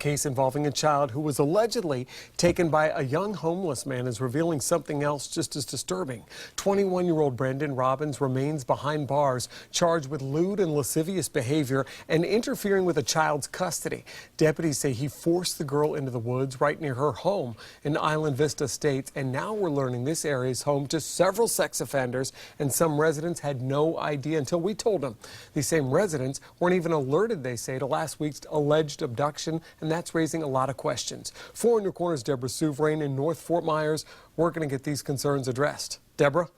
case involving a child who was allegedly taken by a young homeless man is revealing something else just as disturbing. 21-year-old Brandon Robbins remains behind bars, charged with lewd and lascivious behavior and interfering with a child's custody. Deputies say he forced the girl into the woods right near her home in Island Vista Estates, and now we're learning this area is home to several sex offenders, and some residents had no idea until we told them. These same residents weren't even alerted, they say, to last week's alleged abduction, and that's raising a lot of questions. 4 in Your Corner's Deborah Souverain in North Fort Myers working to get these concerns addressed. Deborah?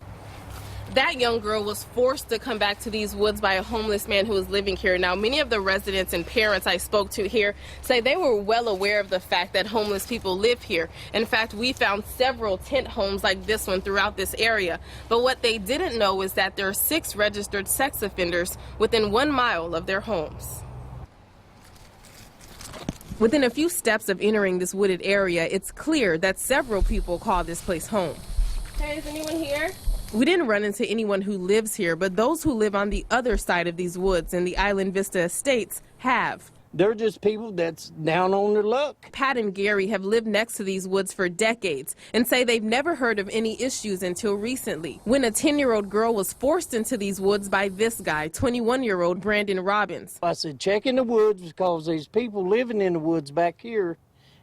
That young girl was forced to come back to these woods by a homeless man who was living here. Now, many of the residents and parents I spoke to here say they were well aware of the fact that homeless people live here. In fact, we found several tent homes like this one throughout this area. But what they didn't know is that there are 6 registered sex offenders within 1 mile of their homes. Within a few steps of entering this wooded area, it's clear that several people call this place home. Hey, is anyone here? We didn't run into anyone who lives here, but those who live on the other side of these woods in the Island Vista Estates have. They're just people that's down on their luck. Pat and Gary have lived next to these woods for decades and say they've never heard of any issues until recently, when a 10-year-old girl was forced into these woods by this guy, 21-year-old Brandon Robbins. I said, check in the woods because there's people living in the woods back here,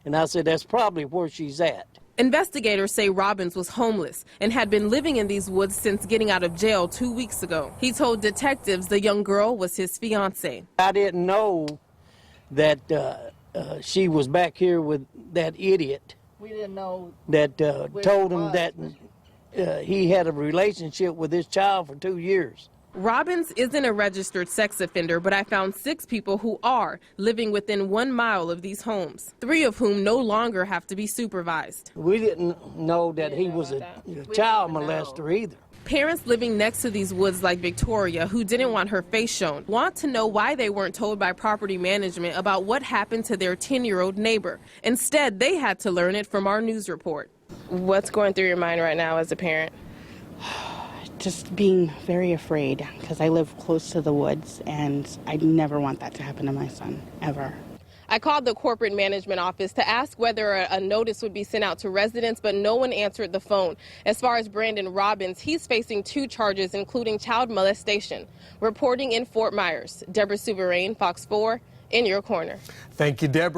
and I said, that's probably where she's at. Investigators say Robbins was homeless and had been living in these woods since getting out of jail 2 weeks ago. He told detectives the young girl was his fiancée. I didn't know that she was back here with that idiot. We didn't know that told him that he had a relationship with this child for 2 years. Robbins isn't a registered sex offender, but I found 6 people who are living within 1 mile of these homes, 3 of whom no longer have to be supervised. We didn't know that he was a child molester either. Parents living next to these woods like Victoria, who didn't want her face shown, want to know why they weren't told by property management about what happened to their 10-year-old neighbor. Instead, they had to learn it from our news report. What's going through your mind right now as a parent? Just being very afraid because I live close to the woods and I never want that to happen to my son, ever. I called the corporate management office to ask whether a notice would be sent out to residents, but no one answered the phone. As far as Brandon Robbins, he's facing 2 charges, including child molestation. Reporting in Fort Myers, Deborah Souverain, Fox 4, in your corner. Thank you, Deborah.